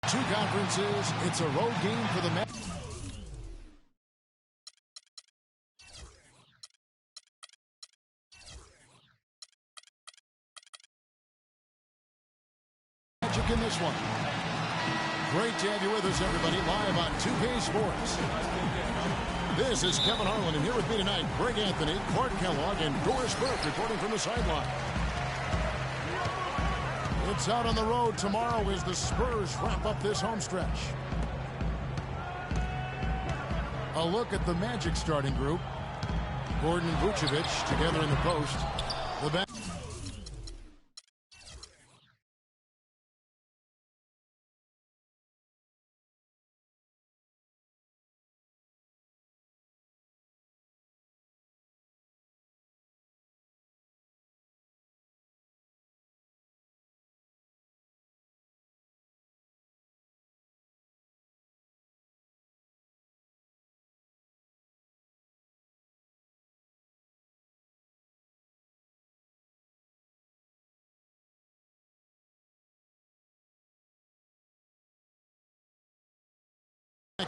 Two conferences. It's a road game for the Magic. In this one. Great to have you with us, everybody, live on 2K Sports. This is Kevin Harlan, and here with me tonight, Greg Anthony, Clark Kellogg, and Doris Burke reporting from the sideline. It's out on the road tomorrow as the Spurs wrap up this home stretch. A look at the Magic starting group. Gordon and Vucevic together in the post. The back.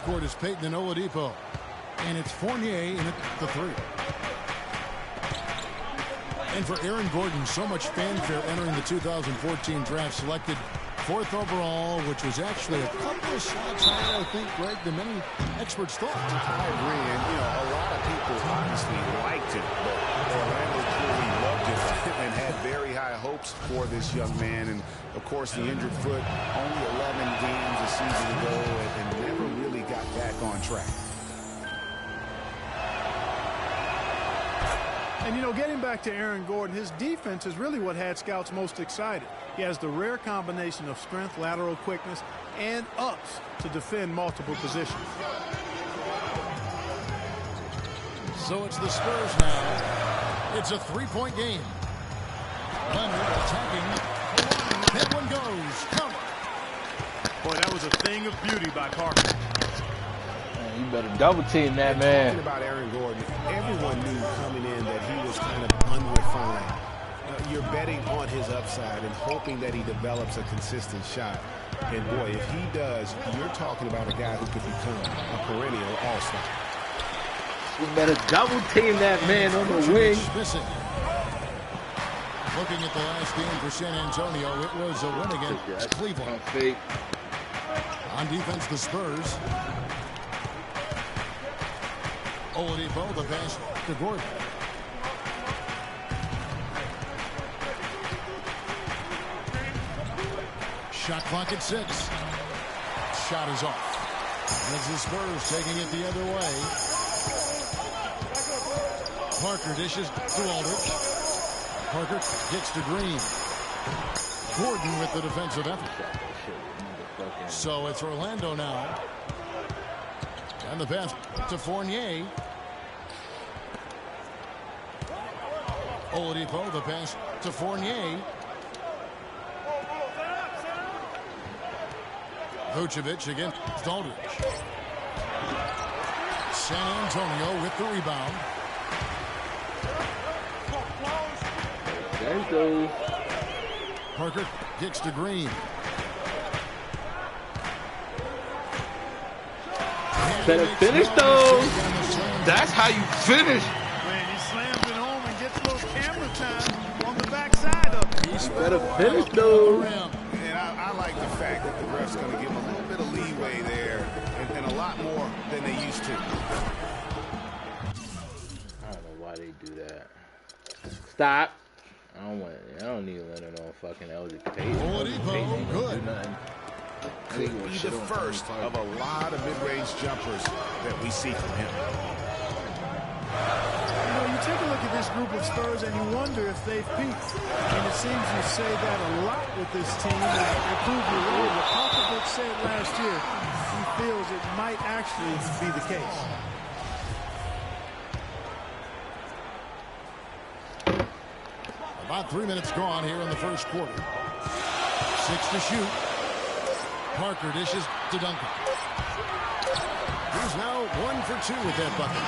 Court is Payton and Oladipo, and it's Fournier in the three. And for Aaron Gordon, so much fanfare entering the 2014 draft, selected 4th overall, which was actually a couple of shots higher, I think, Greg, than many experts thought. I agree, and a lot of people honestly liked it, but Orlando clearly loved it and had very high hopes for this young man. And of course, the injured foot, only 11 games a season ago, and never really got back on track. And, getting back to Aaron Gordon, his defense is really what had scouts most excited. He has the rare combination of strength, lateral quickness, and ups to defend multiple positions. So it's the Spurs now. It's a three-point game. Leonard attacking. That one goes. Cover. Boy, that was a thing of beauty by Parker. You better double team that, man. Talking about Aaron Gordon, everyone knew coming in that he was kind of unrefined. You're betting on his upside and hoping that he develops a consistent shot. And boy, if he does, you're talking about a guy who could become a perennial all-star. You better double team that man on the wing. Missing. Looking at the last game for San Antonio, it was a win against Cleveland. On defense, the Spurs. Oladipo, the pass to Gordon. Shot clock at 6. Shot is off. As the Spurs taking it the other way. Parker dishes to Aldridge. Parker gets to Green. Gordon with the defensive effort. So it's Orlando now. And the pass to Fournier. Oladipo, the pass to Fournier. Vucevic against Aldridge. San Antonio with the rebound. There he goes. Parker gets to Green. Better finish those. That's how you finish. Man, he slams it home and gets a little camera time on the backside of it. He's better finish those. And I like the fact that the ref's going to give him a little bit of leeway there and a lot more than they used to. I don't know why they do that. Stop. I don't need Leonard on fucking Elgin Payton. Oladipo, good. Could be the first of a lot of mid-range jumpers that we see from him. You take a look at this group of Spurs and you wonder if they've peaked. And it seems you say that a lot with this team, and they prove you wrong. What Popovich said last year, he feels it might actually be the case. About 3 minutes gone here in the first quarter. 6 to shoot. Parker dishes to Duncan. He's now 1 for 2 with that bucket.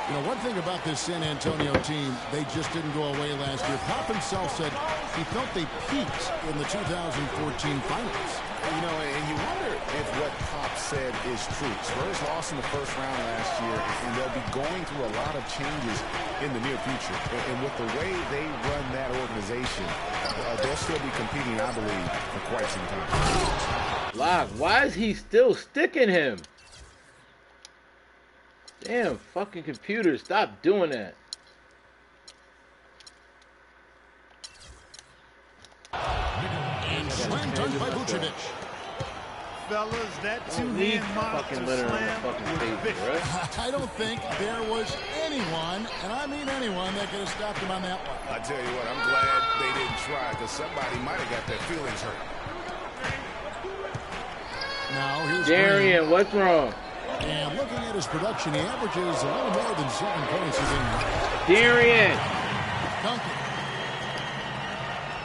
You know, one thing about this San Antonio team, they just didn't go away last year. Pop himself said he felt they peaked in the 2014 finals. You know, and you wonder if what Pop said is true. Spurs lost in the first round last year, and they'll be going through a lot of changes in the near future. And with the way they run that organization, they'll still be competing, I believe, for quite some time. Lock, why is he still sticking him? Damn, fucking computer, stop doing that. And slam dunk by Vucevic. Fellas, that two-hand fucking monster litter on the slam fucking was table, vicious. right? I don't think there was anyone, and I mean anyone, that could have stopped him on that one. I tell you what, I'm glad they didn't try, because somebody might have got their feelings hurt. Now here's Darian, Green. what's wrong? And looking at his production, he averages a little more than 7 points a game. Darian! Duncan.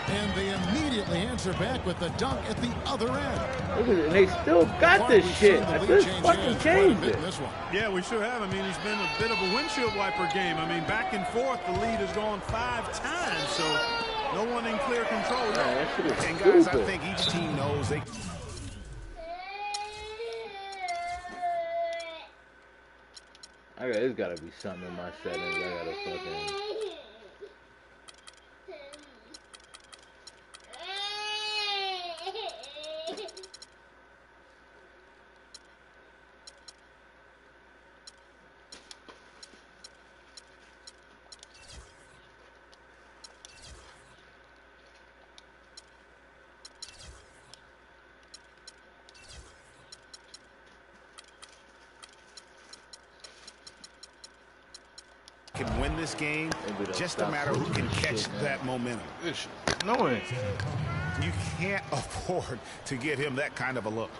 And they immediately answer back with the dunk at the other end. Look at it, they still got this shit. I just fucking changed it. This one. Yeah, we sure have. I mean, it's been a bit of a windshield wiper game. I mean, back and forth, the lead has gone 5 times, so no one in clear control. Man, that shit is And guys, stupid. I think each team knows they... There's gotta be something in my settings. I gotta fucking... can win this game, just a matter who can catch that momentum. Annoying. You can't afford to get him that kind of a look.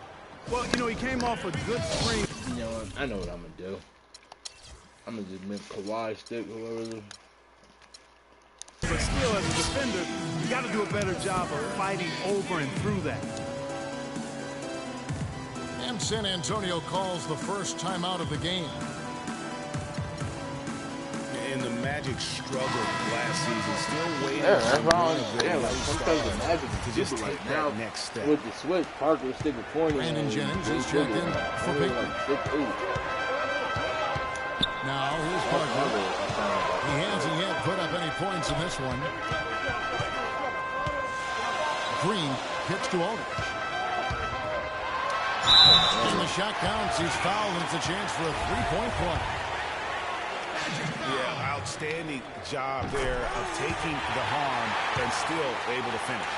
Well, you know, he came off a good screen. You know what? I know what I'm gonna do. I'm gonna just make Kawhi stick or whatever. But still, as a defender, you got to do a better job of fighting over and through that. And San Antonio calls the first timeout of the game. And the Magic struggled last season, still waiting Yeah, that's for why one of their like sometimes the stars Magic to is just stupid. take Like that now, next step. with the switch, Parker was sticking pointing. Brandon Jennings is checked in for Baker. Now here's Parker. He hasn't yet put up any points in this one. Green hits to Aldridge. And the shot counts. He's fouled, and it's a chance for a three-point play. Yeah, outstanding job there of taking the harm and still able to finish.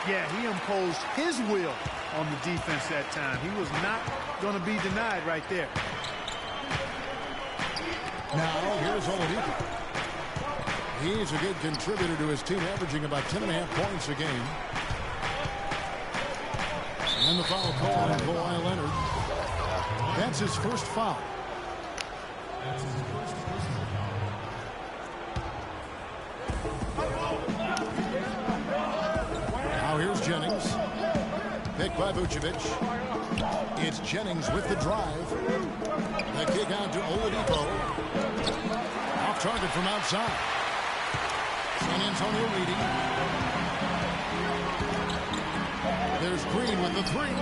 Yeah, he imposed his will on the defense that time. He was not going to be denied right there. Now here's Oladipo. He's a good contributor to his team, averaging about 10.5 points a game. And the foul call on Kawhi Leonard. That's his first foul. Now here's Jennings. Picked by Vucevic. It's Jennings with the drive. The kick out to Oladipo. Off target from outside. San Antonio leading. There's Green with the three.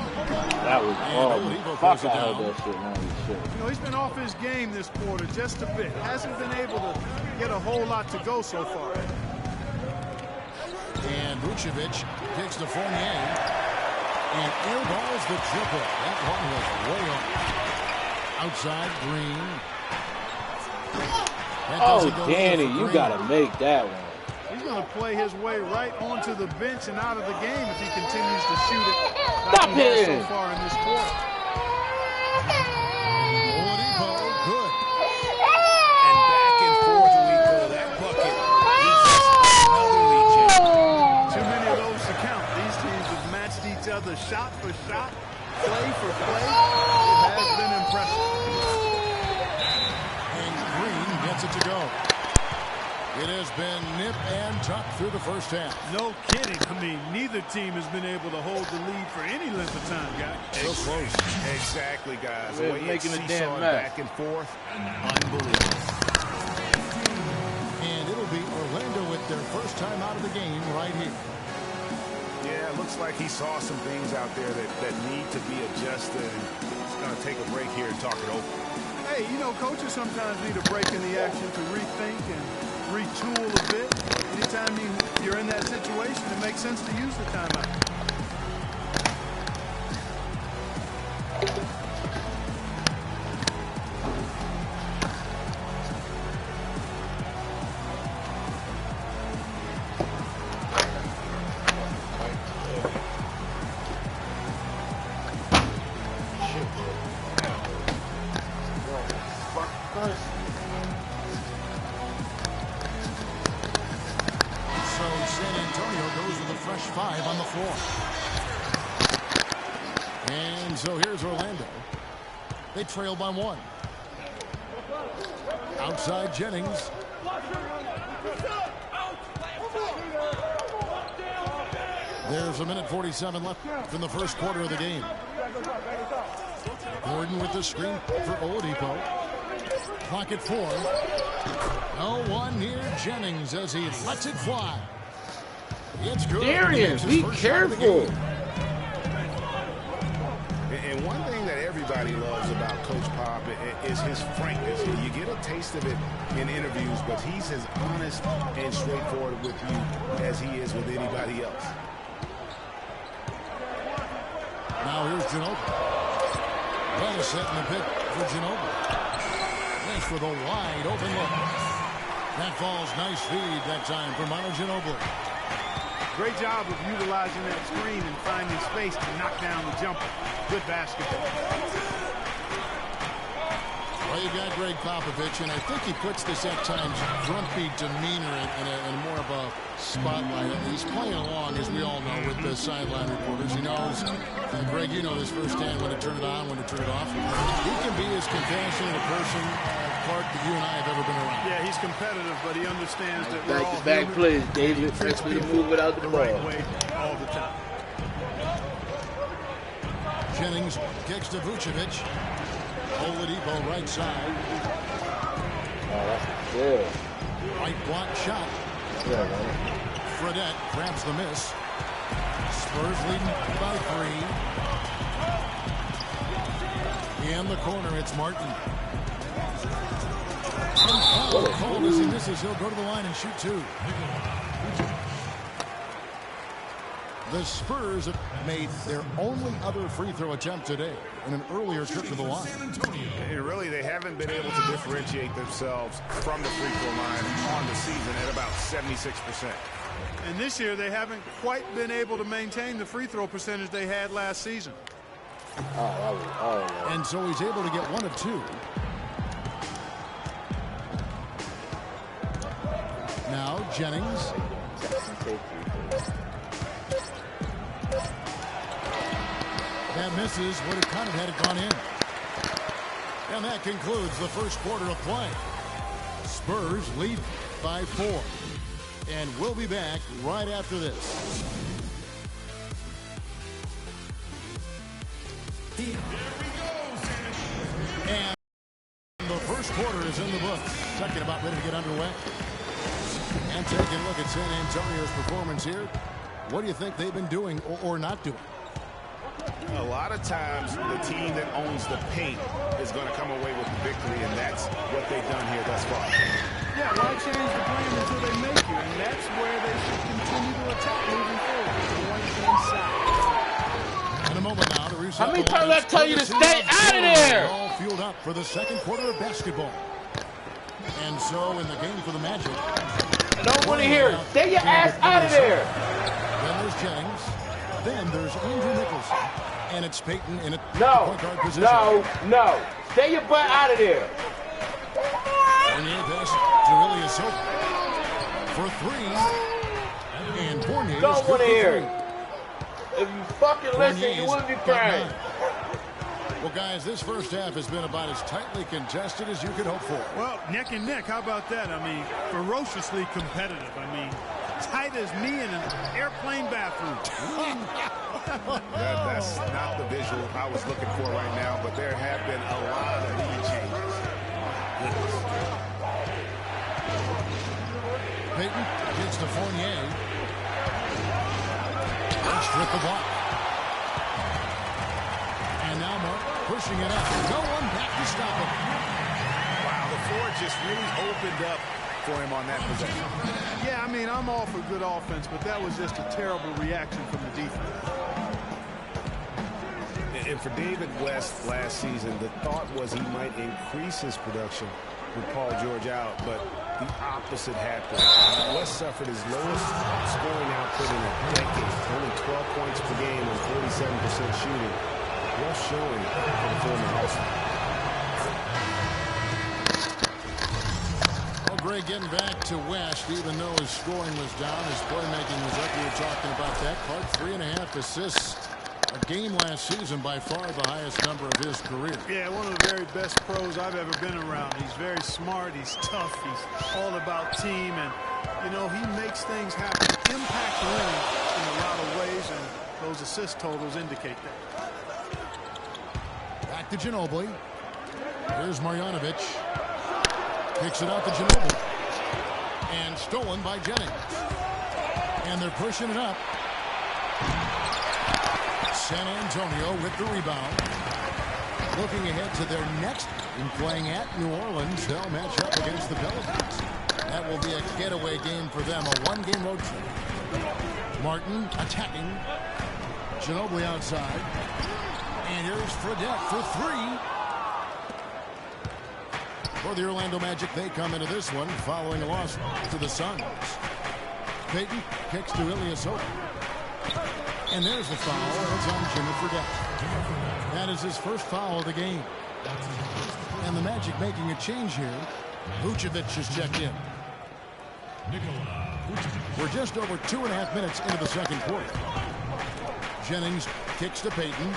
That was horrible. Oladipo Fuck, throws I it heard down. that shit. Man, shit. You know, he's been off his game this quarter just a bit. Hasn't been able to get a whole lot to go so far. And Vucevic kicks to Fournier. And airballs the triple. That one was way off. Outside, Green. That doesn't go Oh, in Danny, for you Green. gotta make that one. He's going to play his way right onto the bench and out of the game if he continues to shoot it Stop like he has it. so far in this quarter. Oladipo, good. And back and forth we go. That bucket is just another lead change. Too many of those to count. These teams have matched each other shot for shot, play for play. It has been impressive. And Green gets it to go. It has been nip and tuck through the first half. No kidding. I mean, neither team has been able to hold the lead for any length of time, guys. So close. Exactly, guys. We're The way making it's a damn seesawing mess. back and forth, unbelievable. first time out of the game right here. Yeah, it looks like he saw some things out there that need to be adjusted. And he's going to take a break here and talk it over. Hey, you know, coaches sometimes need a break in the action to rethink and retool a bit. Anytime you're in that situation, it makes sense to use the timeout. So here's Orlando. They trail by 1. Outside Jennings. There's 1:47 left in the first quarter of the game. Gordon with the screen for Oladipo. Clock at 4. No one near Jennings as he lets it fly. It's good. Darius, be careful. And one thing that everybody loves about Coach Pop is his frankness. You get a taste of it in interviews, but he's as honest and straightforward with you as he is with anybody else. Now here's Ginobili. Well set in the pit for Ginobili. Thanks for the wide open look. That falls. Nice feed that time for Manu Ginobili. Great job of utilizing that screen and finding space to knock down the jumper. Good basketball. Well, you got Greg Popovich, and I think he puts this at times grumpy demeanor in more of a spotlight. He's playing along, as we all know, with the sideline reporters. He knows, Greg, you know this firsthand, when to turn it on, when to turn it off. He can be as compassionate a person, Clark, that you and I have ever been around. Yeah, he's competitive, but he understands that we're all back plays, David. Thanks for the move without the right ball. way all the time. Jennings kicks to Vucevic. Oladipo right side. Oh, that's good. Right block shot. Yeah, man. Fredette grabs the miss. Spurs leading by 3. In the corner, it's Martin. Oh, called as he misses. He'll go to the line and shoot 2. The Spurs have made their only other free throw attempt today in an earlier trip to the line. And really, they haven't been able to differentiate themselves from the free throw line on the season at about 76%. And this year, they haven't quite been able to maintain the free throw percentage they had last season. And so he's able to get 1 of 2. Now Jennings. That misses. Would have counted had it gone in. And that concludes the first quarter of play. Spurs lead by 4. And we'll be back right after this. And the first quarter is in the books. Second about ready to get underway. And taking a look at San Antonio's performance here. What do you think they've been doing or not doing? A lot of times, the team that owns the paint is going to come away with the victory, and that's what they've done here thus far. Yeah, why change the plan until they make you? And that's where they should continue to attack moving forward. Going inside. In a moment now to reset. How many times I tell you to stay out of there? All fueled up for the second quarter of basketball. And so in the game for the Magic. I don't want to hear it. Stay your ass out of there. Then there's Jennings. Then there's Andrew Nicholson. And it's Peyton in a point guard position. No. Stay your butt out of there. Fournier pass to Ilya Soka for 3. And Fournier don't want to hear it. If you fucking listen, you wouldn't be crying. Well, guys, this first half has been about as tightly contested as you could hope for. Well, neck and neck. How about that? I mean, ferociously competitive. I mean, tight as me in an airplane bathroom. That's not the visual I was looking for right now, but there have been a lot of lead changes. Payton gets to Fournier. First with the block. And now Mark pushing it up. No one back to stop him. Wow, the floor just really opened up for him on that possession. Yeah, I mean, I'm all for good offense, but that was just a terrible reaction from the defense. And for David West last season, the thought was he might increase his production with Paul George out, but the opposite happened. West suffered his lowest scoring output in a decade, only 12 points per game and 47% shooting. Rough showing for the former All-Star. Well, Greg, getting back to West, even though his scoring was down, his playmaking was up. We were talking about that. Clark, 3.5 assists a game last season, by far the highest number of his career. Yeah, one of the very best pros I've ever been around. He's very smart. He's tough. He's all about team. And, you know, he makes things happen. Impact winning in a lot of ways, and those assist totals indicate that. Back to Ginobili. Here's Marjanovic. Kicks it out to Ginobili. And stolen by Jennings. And they're pushing it up. San Antonio with the rebound. Looking ahead to their next game, playing at New Orleans. They'll match up against the Pelicans. That will be a getaway game for them, a one-game road trip. Martin attacking. Ginobili outside. And here's Fredette for three. For the Orlando Magic, they come into this one following a loss to the Suns. Payton kicks to Ilyasova. And there's the foul. It's on Jimmy Fredette. That is his first foul of the game. And the Magic making a change here. Vucevic has checked in. We're just over 2.5 minutes into the second quarter. Jennings kicks to Payton.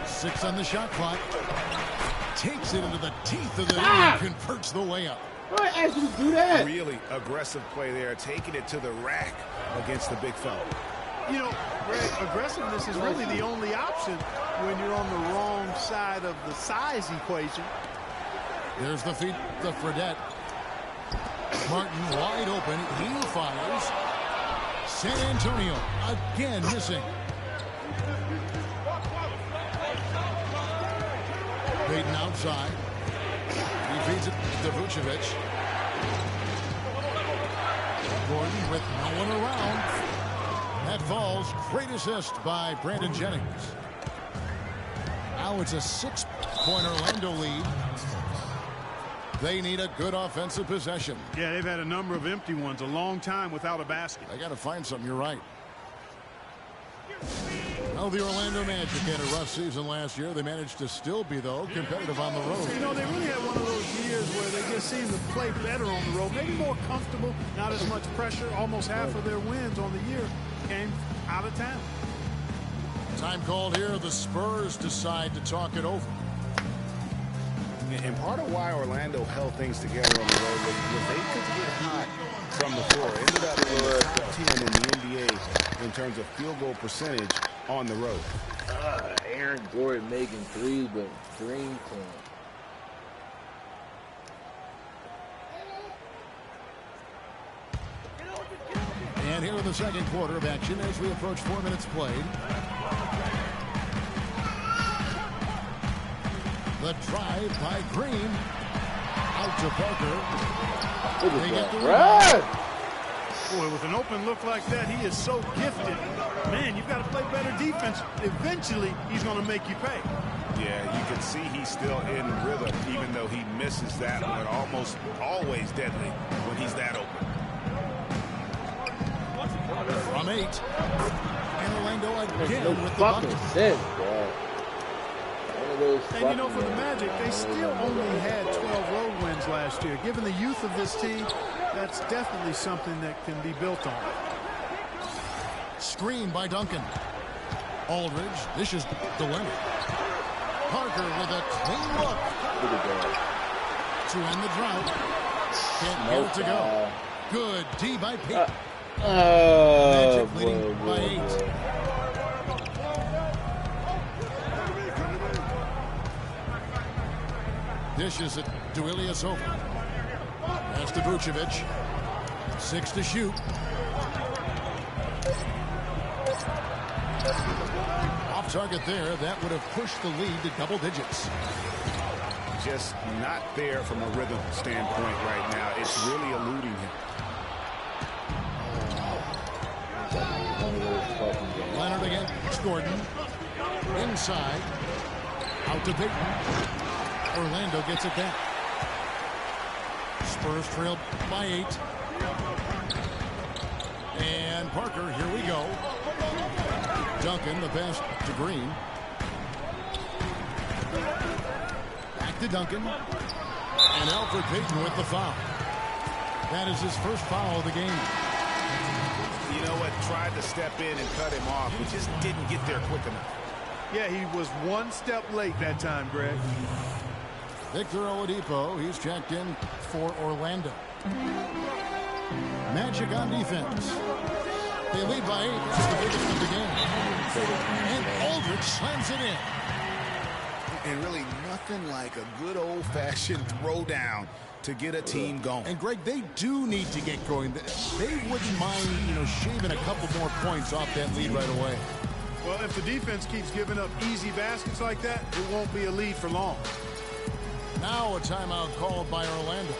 6 on the shot clock. Takes it into the teeth of the ring and converts the layup. Why ask you to do that? Really aggressive play there, taking it to the rack against the big fella. You know, Greg, aggressiveness is really the only option when you're on the wrong side of the size equation. There's the feed to Fredette. Martin wide open. He fires. San Antonio again missing. Payton outside. He feeds it to Vucevic. Gordon with no one around. That falls. Great assist by Brandon Jennings. Now it's a 6-point Orlando lead. They need a good offensive possession. Yeah, they've had a number of empty ones, a long time without a basket. They got to find something. You're right. Well, the Orlando Magic had a rough season last year. They managed to still be, though, competitive on the road. You know, they really had one of those years where they just seemed to play better on the road. Maybe more comfortable, not as much pressure. Almost half of their wins on the year came out of town. Time called here. The Spurs decide to talk it over. And part of why Orlando held things together on the road was they could get hot from the floor. Ended up in the top 10 in the NBA in terms of field goal percentage on the road. Aaron Gordon making threes, but Green can't. And here in the second quarter of action as we approach 4 minutes played. The drive by Green. Out to Parker. Look They at get the that. rebound. Boy, with an open look like that, he is so gifted. Man, you've got to play better defense. Eventually, he's going to make you pay. Yeah, you can see he's still in rhythm, even though he misses that one. Almost always deadly when he's that open. From 8. And Orlando again No with the fucking bucket. sense, bro. And, you know, for the Magic, they still only had 12 road wins last year. Given the youth of this team, that's definitely something that can be built on. Screen by Duncan. Aldridge dishes to Leonard. Parker with a clean look. Look at that. To end the drought. Can't get it to go. Good D by Pete. Magic leading by 8. Dishes it to Ilyasova. Pass to Vucevic. 6 to shoot. Off target there. That would have pushed the lead to double digits. Just not there from a rhythm standpoint right now. It's really eluding him. Leonard against Gordon. Inside. Out to Peyton. Orlando gets it back. Spurs trailed by 8. And Parker, here we go. Duncan, the pass to Green. Back to Duncan. And Alfred Payton with the foul. That is his first foul of the game. You know what? Tried to step in and cut him off, but just didn't get there quick enough. Yeah, he was one step late that time, Greg. Victor Oladipo, he's checked in for Orlando. Magic on defense. They lead by 8. This is the biggest of the game. And Aldridge slams it in. And really nothing like a good old-fashioned throwdown to get a team going. And Greg, they do need to get going. They wouldn't mind, shaving a couple more points off that lead right away. Well, if the defense keeps giving up easy baskets like that, it won't be a lead for long. Now a timeout called by Orlando.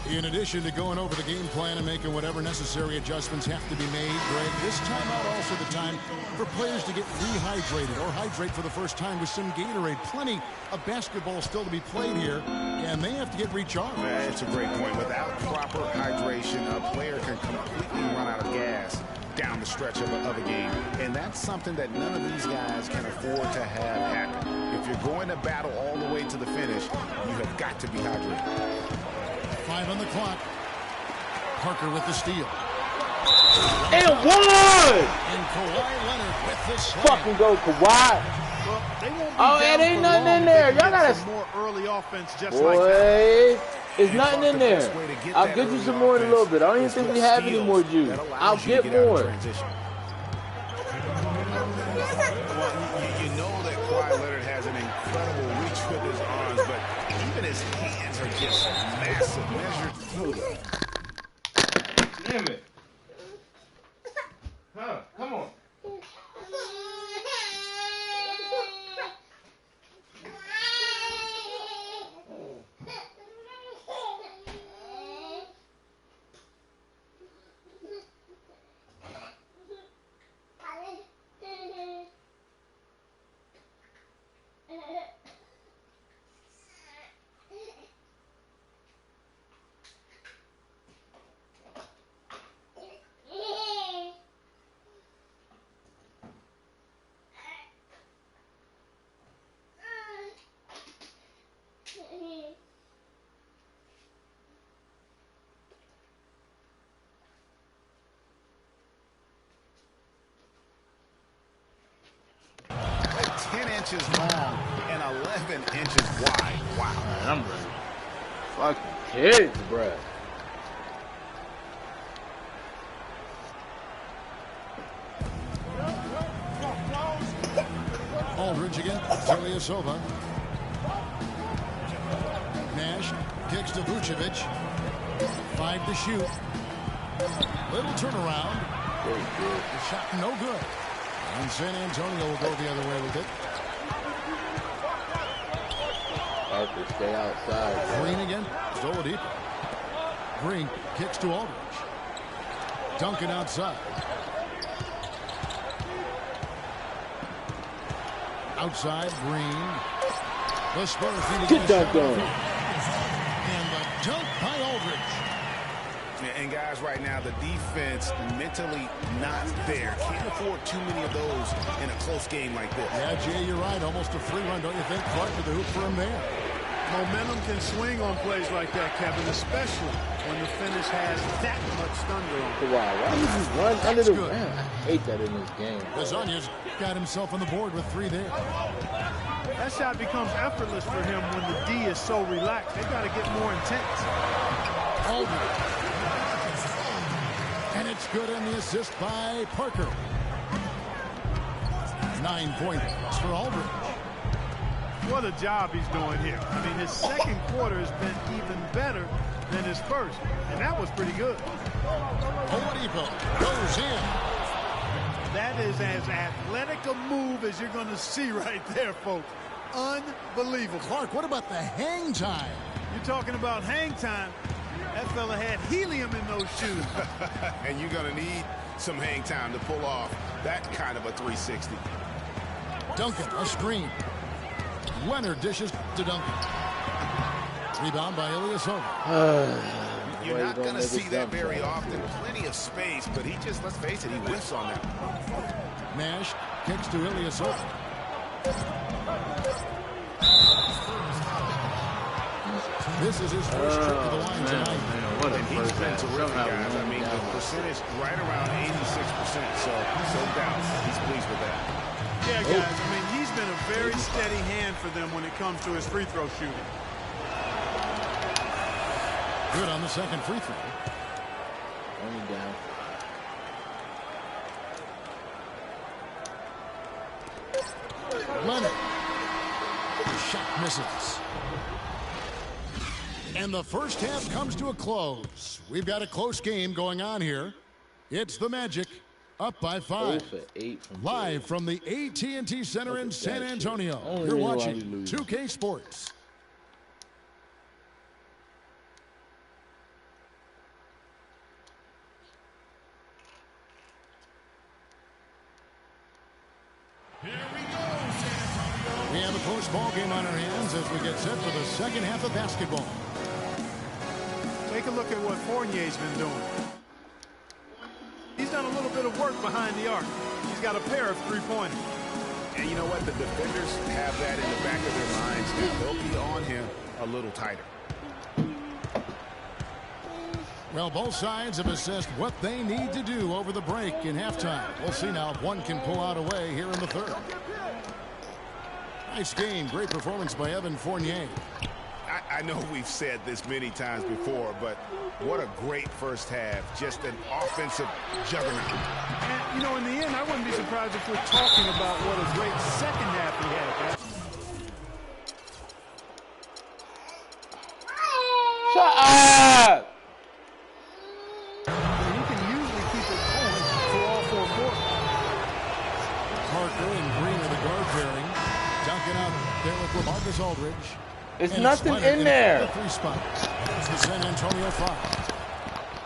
In addition to going over the game plan and making whatever necessary adjustments have to be made, Greg, this timeout also the time for players to get rehydrated or hydrate for the first time with some Gatorade. Plenty of basketball still to be played here, and they have to get recharged. That's a great point. Without proper hydration, a player can completely run out of gas down the stretch of a game. And that's something that none of these guys can afford to have happen. If you're going to battle all the way to the finish, you have got to be hydrated. 5 on the clock. Parker with the steal. And one! And Kawhi Leonard with the slam. Fucking go, Kawhi. Well, they won't be Oh, down it ain't for nothing long in if there. they Y'all get gotta... some more early offense just like that. Boy, there's nothing in there. I'll get you some more in a little bit. I don't even think we have any more juice. I'll get more. Well, you know that Kawhi Leonard has an incredible reach with his arms, but even his hands are just massive. Measured. Damn it. Huh, come on. Inches long and 11 inches wide. Wow. Man, I'm ready. Fucking kids, bruh. Aldridge again. Ilyasova. Nash kicks to Vucevic. 5 to shoot. Little turnaround. The shot no good. And San Antonio will go the other way with it. Parker, stay outside. Green again. Oladipo. Green kicks to Aldridge. Duncan outside. Outside, Green. The Spurs feeding Good dunk on. And the dunk by Aldridge. And guys, right now, the defense mentally not there. Can't afford too many of those in a close game like this. Yeah, Jay, you're right. Almost a free run, don't you think? Clark to the hoop for him there. Momentum can swing on plays like that, Kevin, especially when the finish has that much thunder on it. Why would you run under the rim? I hate that in this game. Lasagna's got himself on the board with 3 there. That shot becomes effortless for him when the D is so relaxed. They got to get more intense. Aldridge. And it's good on the assist by Parker. 9 points for Aldridge. What a job he's doing here. I mean, his second quarter has been even better than his first, and that was pretty good. Oladipo goes in. That is as athletic a move as you're going to see right there, folks. Unbelievable. Clark, what about the hang time? You're talking about hang time. That fella had helium in those shoes. And you're going to need some hang time to pull off that kind of a 360. Duncan, a screen. Leonard dishes to Duncan. Rebound by Ilyasova. You're not going to see that very often. Plenty of space, but he just, let's face it, he whiffs on that. Nash kicks to Ilyasova. This is his first trip to the line tonight. What a And he's first been half. terrific, Somehow guys. I mean, the percentage right around 86%. So no doubt he's pleased with that. Yeah, guys, I mean, he's been a very steady hand for them when it comes to his free throw shooting. Good on the second free throw. Only down. Leonard. The shot misses. And the first half comes to a close. We've got a close game going on here. It's the Magic up by 5. 0 for 8 from Live from the AT&T Center in San Antonio. Only You're reason why watching we lose. 2K Sports. We have a close ball game on our hands as we get set for the second half of basketball. Take a look at what Fournier's been doing. He's done a little bit of work behind the arc. He's got a pair of three-pointers. And you know what? The defenders have that in the back of their minds now. They'll be on him a little tighter. Well, both sides have assessed what they need to do over the break in halftime. We'll see now if one can pull out away here in the third. Nice game. Great performance by Evan Fournier. I know we've said this many times before, but what a great first half. Just an offensive juggernaut. And, you know, in the end, I wouldn't be surprised if we're talking about what a great second half he had, guys. Shut up! He can usually keep it going for all 4 quarters. Parker and Green are the guard pairing. Duncan out there with LaMarcus Aldridge. It's And nothing Leonard in there. The 3 spot. It's the San Antonio 5.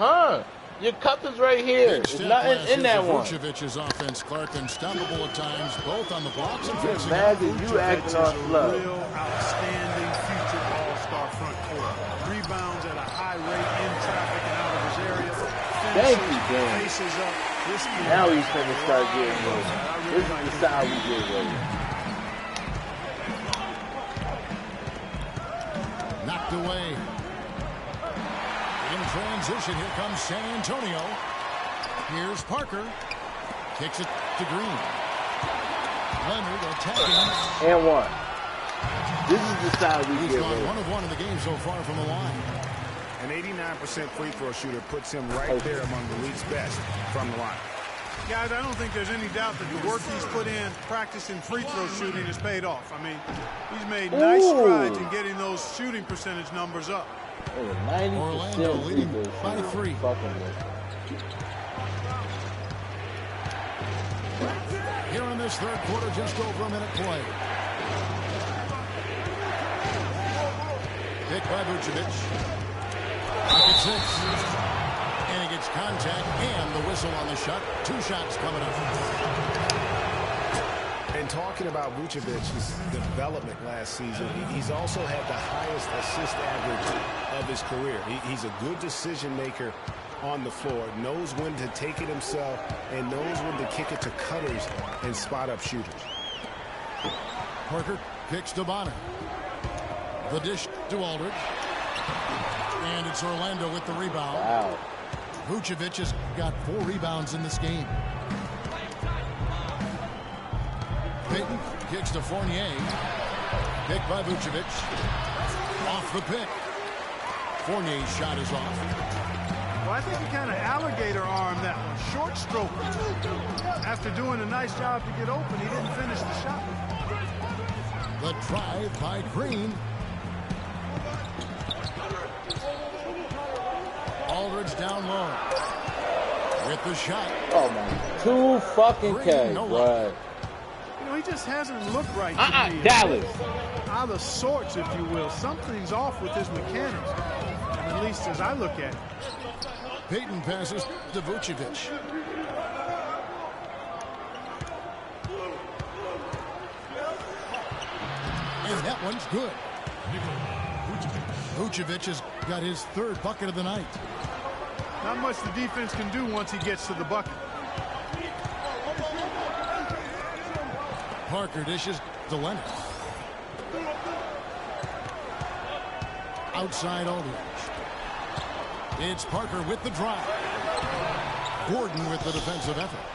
Huh? Your cup is right here. There's nothing in that one. Vucevic's offense, Clark, unstoppable at times, both on the blocks and Just fixing. imagine you acting on A slow. real outstanding future all-star front court. Rebounds at a high rate in traffic and out of his area. Thank you, Dan. Faces up. This kid- Now he's finna start getting ready. This is the style we get ready. Knocked away. In transition, here comes San Antonio. Here's Parker. Kicks it to Green. Leonard attacking. And one. This is the style we He's get gone ready. 1 of 1 in the game so far from the line. An 89% free throw shooter puts him right there among the league's best from the line. Guys, I don't think there's any doubt that the work he's put in practicing free throw shooting has paid off. I mean, he's made nice strides in getting those shooting percentage numbers up. Over 90% Orlando leading free throws. by 3. Fucking with. Here in this third quarter, just over a minute play. Pick by Vucevic. Pocket 6. And he gets contact and the whistle on the shot. 2 shots coming up. And talking about Vucevic's development last season, he's also had the highest assist average of his career. He's a good decision maker on the floor, knows when to take it himself, and knows when to kick it to cutters and spot up shooters. Parker kicks to Bonner. The dish to Aldridge. And it's Orlando with the rebound. Wow. Vucevic has got 4 rebounds in this game. Payton kicks to Fournier. Pick by Vucevic. Off the pick. Fournier's shot is off. Well, I think he kind of alligator armed that one. Short stroke. After doing a nice job to get open, he didn't finish the shot. The drive by Green. down low. With the shot. Oh my, 2 fucking K, bro. You know, he just hasn't looked right to me. Dallas. Out of sorts, if you will. Something's off with his mechanics, at least as I look at it. Peyton passes to Vucevic. And that one's good. Vucevic has got his 3rd bucket of the night. Not much the defense can do once he gets to the bucket. Parker dishes to Leonard. Outside Aldridge. It's Parker with the drive. Gordon with the defensive effort.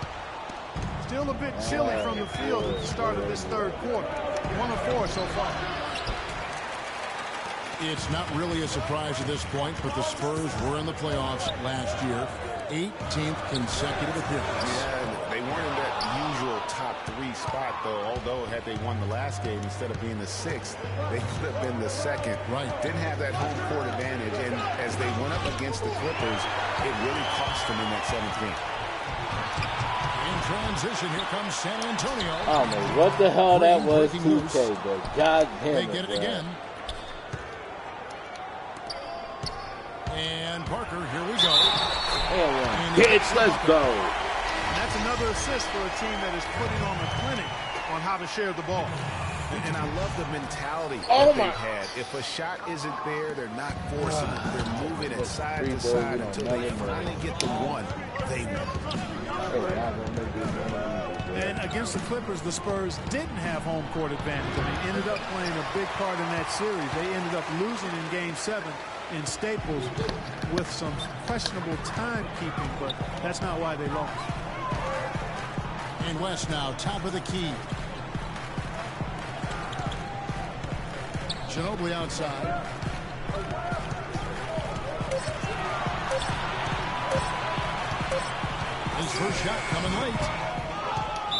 Still a bit chilly from the field at the start of this 3rd quarter. 1 of 4 so far. It's not really a surprise at this point, but the Spurs were in the playoffs last year. 18th consecutive appearance. Yeah, they weren't in that usual top 3 spot, though. Although, had they won the last game, instead of being the 6th, they could have been the 2nd. Right. Didn't have that home court advantage, and as they went up against the Clippers, it really cost them in that 7th game. In transition, here comes San Antonio. I don't know what the hell that was, 2K, but god damn They it, get it bro. again. And Parker, here we go. And bitch, let's go. And that's another assist for a team that is putting on a clinic on how to share the ball. And I love the mentality Oh that my. they've had. If a shot isn't there, they're not forcing it. They're moving it side Free to throw, side you know, until they nothing more. finally get the one. They win. And against the Clippers, the Spurs didn't have home court advantage. And they ended up playing a big part in that series. They ended up losing in Game 7 in Staples with some questionable timekeeping, but that's not why they lost. In West now, top of the key. Ginobili outside. His first shot coming late.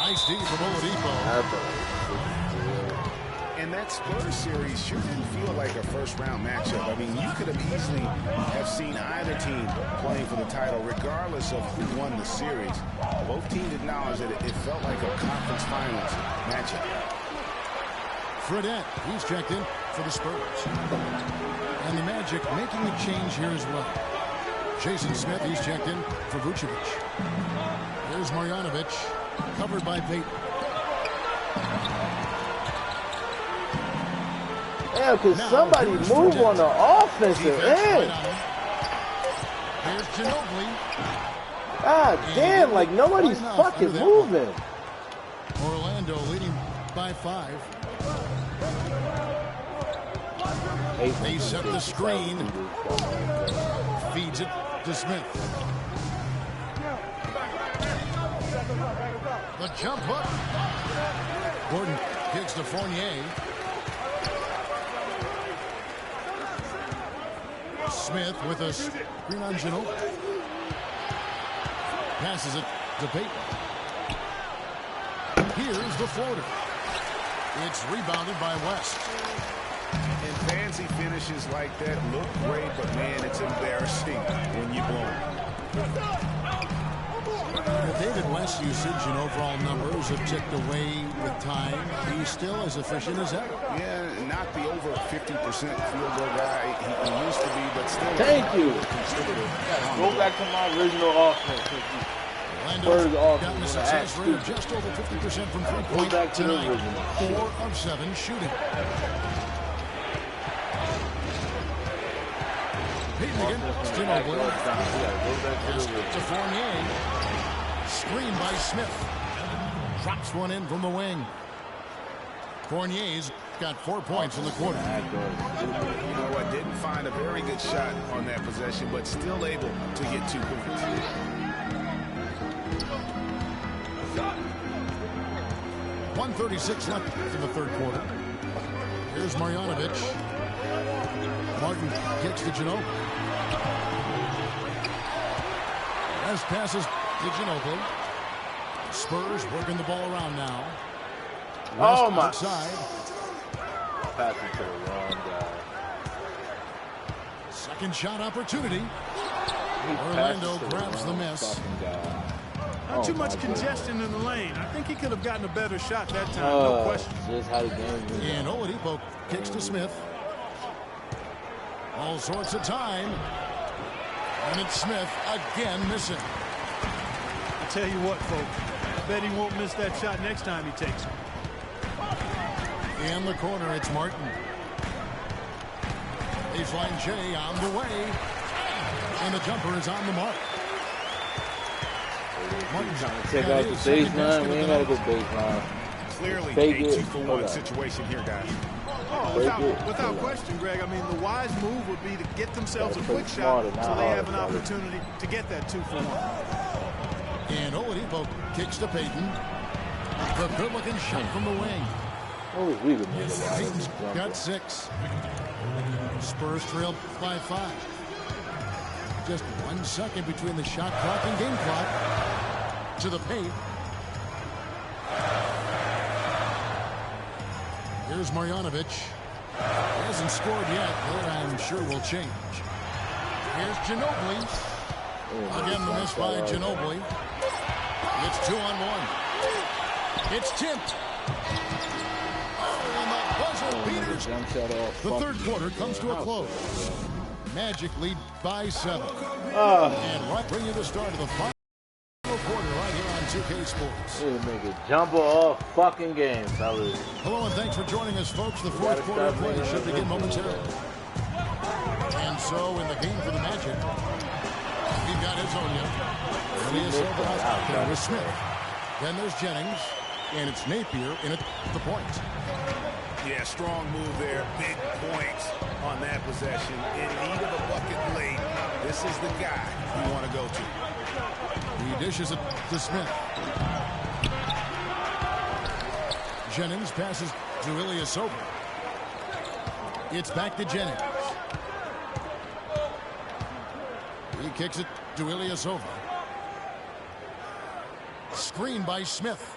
Nice D from Oladipo. And that Spurs series sure didn't feel like a first-round matchup. I mean, you could have easily have seen either team playing for the title, regardless of who won the series. Both teams acknowledged that it felt like a conference finals matchup. Fredette, he's checked in for the Spurs. And the Magic making a change here as well. Jason Smith, he's checked in for Vucevic. There's Marjanovic, covered by Peyton. Yeah, because somebody move on the offensive end. Here's Ginobili. God damn, like nobody's fucking moving. Orlando leading by 5. They set the screen. Feeds it to Smith. The jump hook. Gordon kicks to Fournier. Smith with a screen on Ginobili. Passes it to Peyton. Here's the floater. It's rebounded by West. And fancy finishes like that look great, but man, it's embarrassing when you blow them. David West's usage and overall numbers have ticked away with time. He's still as efficient as ever. Yeah, not the over 50% field goal guy he used to be, but still. Thank you. Go back to my original offense. Orlando's gotten a success rate of just over 50% from three-point tonight. 4 of 7 shooting. Peyton again. Ginobili. Pass to Fournier. Screen by Smith. Drops one in from the wing. Fournier's got 4 points in the quarter. You know what? Didn't find a very good shot on that possession, but still able to get 2 points. .136 left in the third quarter. Here's Marjanovic. Martin kicks to Ginobili. West passes to Ginobili. Spurs working the ball around now. West Oh my! outside. Passing to the wrong guy. Second shot opportunity. Orlando grabs the miss. Not too much congestion in the lane. I think he could have gotten a better shot that time, no question. Just how the game is. And Oladipo kicks to Smith. All sorts of time. And it's Smith again missing. I tell you what, folks. I bet he won't miss that shot next time he takes it. In the corner, it's Martin. Baseline J on the way. And the jumper is on the mark. Martin's trying to take out the baseline. We ain't got to go baseline. Clearly a 2-for-1 situation here, guys. Oh, without question, Greg. I mean, the wise move would be to get themselves a quick shot so they have an opportunity to get that 2-for-1. And Oladipo kicks to Payton. The good-looking shot from the wing. Payton's got 6. Spurs trail by 5. Just 1 second between the shot clock and game clock. To the paint. Here's Marjanovic. He hasn't scored yet, but I'm sure will change. Here's Ginobili. Again, the miss by Ginobili. It's 2-on-1. It's tipped. Oh, and the buzzer beaters. The third quarter comes to a close. Magic lead by 7. And right, bring you the start of the final quarter right here on 2K Sports. Make a jumper all fucking game, fellas. Hello and thanks for joining us, folks. The fourth quarter play should begin momentarily. And so in the game for the Magic, we've got Hezonja. There was Smith. Then there's Jennings. And it's Napier in at the point. Yeah, strong move there. Big points on that possession. In need of a bucket late. This is the guy you want to go to. He dishes it to Smith. Jennings passes to Ilyasova. It's back to Jennings. He kicks it to Ilyasova. Screen by Smith.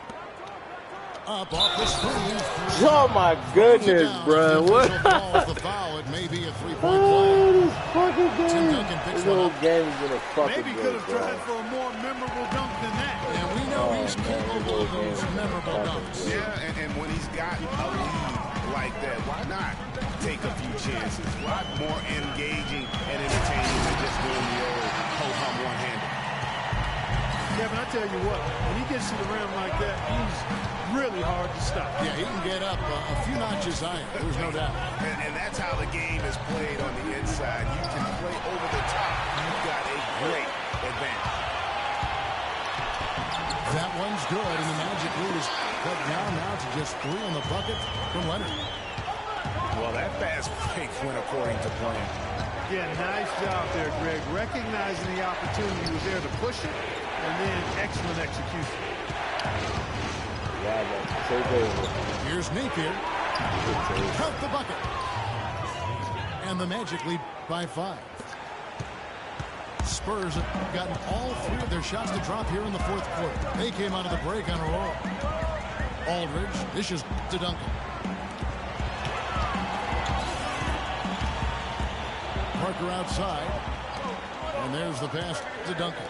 Up off the screen. Oh my goodness, bro! What? The foul. It may be a 3-point play. Tim Duncan picks one up. Game is gonna fucking maybe could have tried for a more memorable dunk than that. And we know he's capable of those memorable dunks. Yeah, and when he's got a lead like that, why not take a few chances? A lot more engaging and entertaining than just doing the old ho-hum one-handed. Kevin, I tell you what, when he gets to the rim like that, he's really hard to stop. Yeah, he can get up a few notches higher. There's no doubt. And that's how the game is played on the inside. You can play over the top. You've got a great advantage. That one's good, and the Magic lead is cut down now to just 3 on the bucket from Leonard. Well, that fast break went according to plan. Yeah, nice job there, Greg. Recognizing the opportunity was there to push it, and then excellent execution. Here's Napier. Count the bucket. And the Magic lead by 5. Spurs have gotten all 3 of their shots to drop here in the fourth quarter. They came out of the break on a roll. Aldridge dishes to Duncan. Parker outside. And there's the pass to Duncan.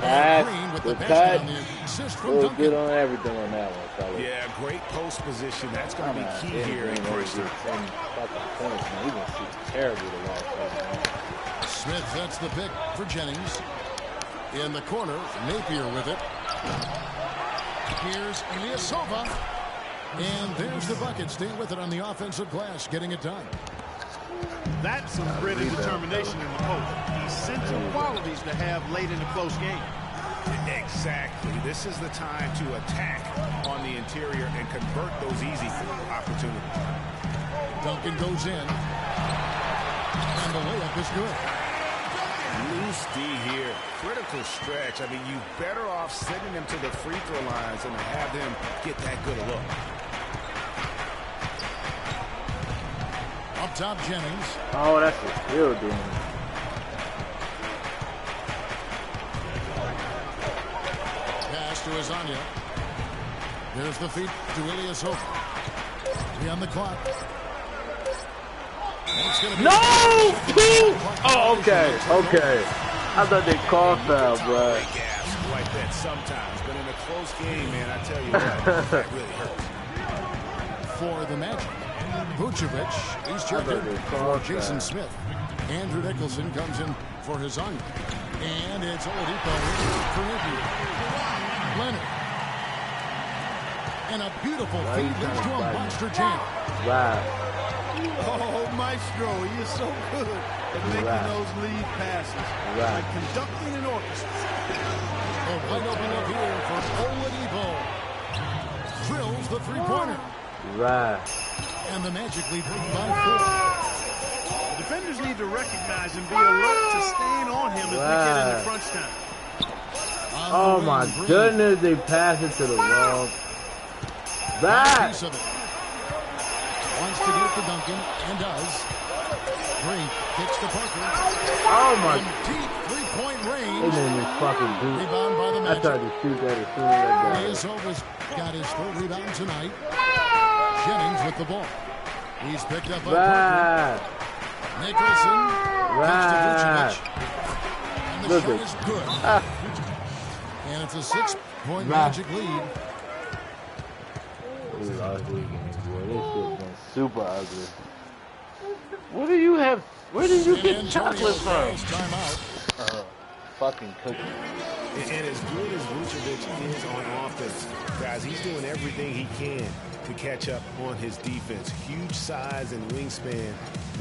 Green with the pass on the assist from Duncan. Good on everything on that one, fellas. Yeah, great post position. That's going to be key here in Christian. Smith sets the pick for Jennings. In the corner, Napier with it. Here's Ilyasova. And there's the bucket. Stay with it on the offensive glass, getting it done. That's some grit and determination in the post. Essential qualities to have late in a close game. Exactly. This is the time to attack on the interior and convert those easy opportunities. Duncan goes in. And the layup is good. Loose D here. Critical stretch. I mean, you better off sending them to the free throw lines than to have them get that good a look. Up top, Jennings. Oh, that's a steal, dude. Pass to Hezonja. There's the feed to Ilyasova. 3 on the clock. It's gonna be No! Oh, okay. Okay. I thought they called foul, bro. Great gaps like that sometimes, but in a close game, man, I tell you what, that really hurts. For the Magic, Vucevic, he's checked in for Jason Smith. Andrew Nicholson comes in for his own. And it's Oladipo for Nicky. Leonard. And a beautiful feed leads to a monster jam. Wow. Oh, Maestro, he is so good at making those lead passes. Like conducting an orchestra. A wide open look here for Oladipo. Drills the three-pointer. Right. And the Magic lead by 4. The defenders need to recognize and be alert to staying on him as we get into crunch time. Oh my goodness, they pass it to the wrong back. Piece of it. Wants to get it to Duncan and does. Green kicks to Parker. Oh my. Deep three-point They range. made me fucking do. Rebound by the I Magic. tried to shoot that as soon as I got it. Isova's got his third rebound tonight. Jennings with the ball. He's picked up by Parker. Nicholson kicks to Vucevic. And the shot is good. And it's a 6-point Magic lead. We lost this game, boy. This shit's been super ugly. What do you have? Where did you get chocolate from? Timeout. Fucking cookie. And as good as Vucevic is on offense, guys, he's doing everything he can to catch up on his defense. Huge size and wingspan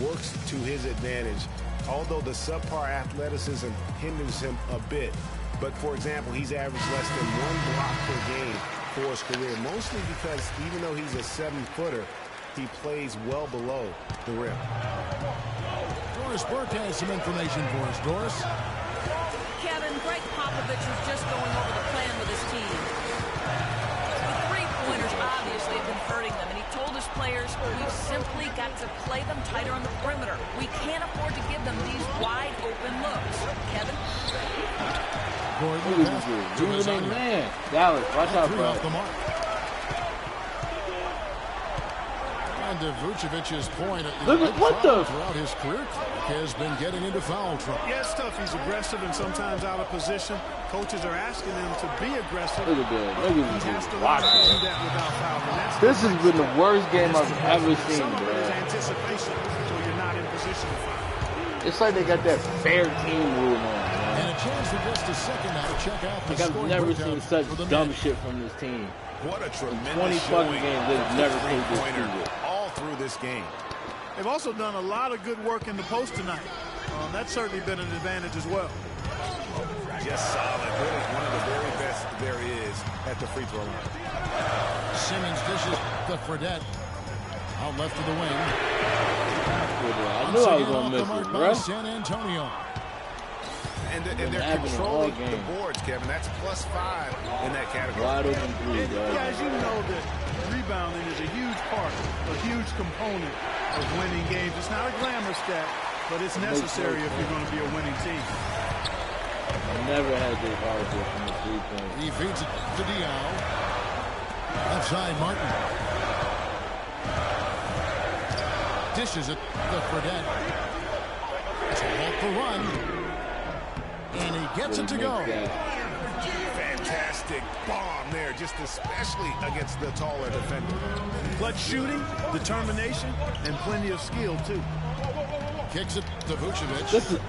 works to his advantage, although the subpar athleticism hinders him a bit. But, for example, he's averaged less than 1 block per game for his career, mostly because even though he's a 7-footer, he plays well below the rim. Doris Burke has some information for us. Doris? Kevin, Greg Popovich is just going over the plan with his team. The three-pointers obviously have been hurting them, and he told his players, we've simply got to play them tighter on the perimeter. We can't afford to give them these wide-open looks. Kevin? Gordon Do it, man. Dallas, watch out, bro. off the mark. And to Vucevic's point, Look at what the throughout his career has been getting into foul trouble. Yeah, it's tough. He's aggressive and sometimes out of position. Coaches are asking him to be aggressive. Look at that. Look at He has this. to Watch learn how to do it. that without fouling. That's This has been the worst game I've ever seen, some of it is bro. anticipation, so you're not in position to foul. It's like they got that fair team rule on, man. And a chance for just a second now to check out the Like I've scoring never breakdown seen such for the dumb Magic. shit from this team. What a 20 tremendous fucking showing games, of they've the never played this three-pointer serious. all through this game. They've also done a lot of good work in the post tonight. That's certainly been an advantage as well. Just solid. Really one of the very best there is at the free throw line. Simmons dishes to Fredette. Out left of the wing. I knew I was going to miss it, bro. San Antonio. And they're happening controlling all game. the boards, Kevin. That's +5 in that category. Wide open three, bro. Guys, you know that rebounding is a huge part, a huge component of winning games. It's not a glamour stat, but it's necessary if you're going to be a winning team. Never had this hard from the 3-point. He feeds it to Diallo. Left side, Martin. Dishes it to Fredette. It's a walk the run. And he gets it to go. Fantastic bomb there, just especially against the taller defender. Clutch shooting, determination, and plenty of skill, too. Kicks it to Vucevic.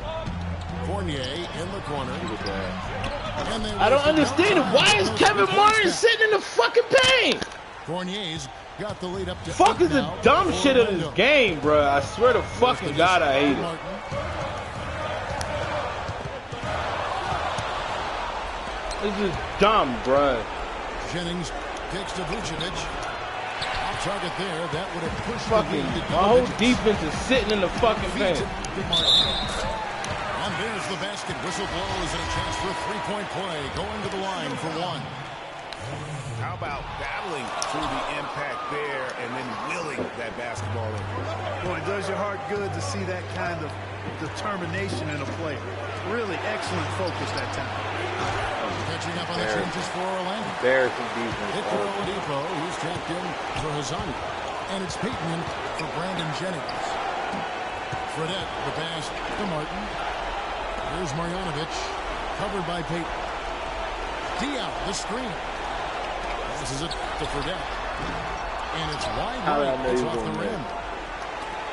Fournier in the corner. And they I don't understand it. Why is Kevin Martin sitting in the fucking paint? Fournier's got the lead up to Fuck is the now dumb for shit of this Orlando. game, bro. I swear to fucking God, I hate it. Martin. This is dumb, bro. Jennings kicks to Vucevic. Off target there. That would have pushed Fucking, the lead to my whole double digits. defense is sitting in the fucking Feeds paint. it to Martin. And there's the basket. Whistle blows and a chance for a three-point play. Going to the line for one. How about battling through the impact there and then willing that basketball in? Boy, it does your heart good to see that kind of determination in a player. Really excellent focus that time. Catching up on the changes for Orlando. Embarrassing defense. Victor Oladipo, who's checked in for Hazani. And it's Peyton in for Brandon Jennings. Fredette, the pass to Martin. Here's Marjanovic, covered by Peyton. Diao, the screen. This is it to Fredette. And it's wide right. It's off the rim.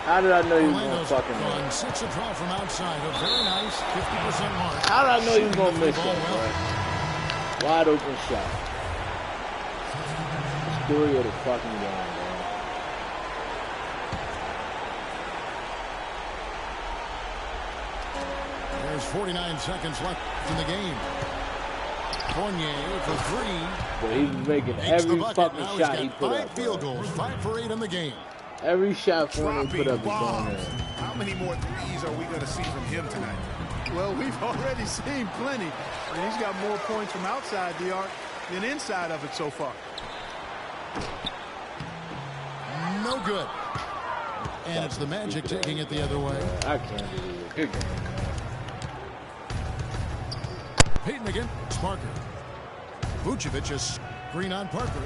How did I know you was going to Orlando's fucking gone miss? 6 of 12 from outside. A very nice 50% mark. How did I know you was going to miss Shooting the that, ball bro? Wide open shot. Story of the fucking game, bro. There's 49 seconds left in the game. Fournier for 3. But he's making Makes every the bucket. fucking Now shot he's he got put 5 up, field bro. goals, 5 for 8 in the game. Every shot Fournier put up is going bombs. in. How many more threes are we going to see from him tonight? Well, we've already seen plenty. And he's got more points from outside the arc than inside of it so far. No good. And it's the Magic taking it the other way. I can't believe it. Good game. Peyton again. It's Parker. Vucevic is screen on Parker.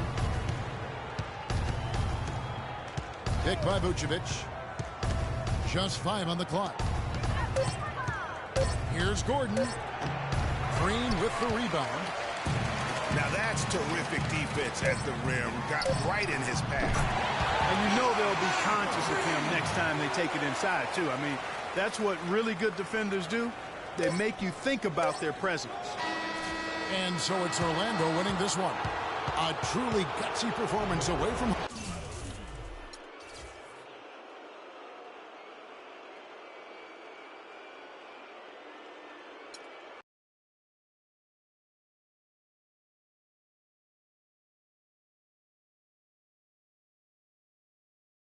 Picked by Vucevic. Just 5 on the clock. Here's Gordon. Green with the rebound. Now that's terrific defense at the rim. Got right in his path. And you know they'll be conscious of him next time they take it inside, too. I mean, that's what really good defenders do. They make you think about their presence. And so it's Orlando winning this one. A truly gutsy performance away from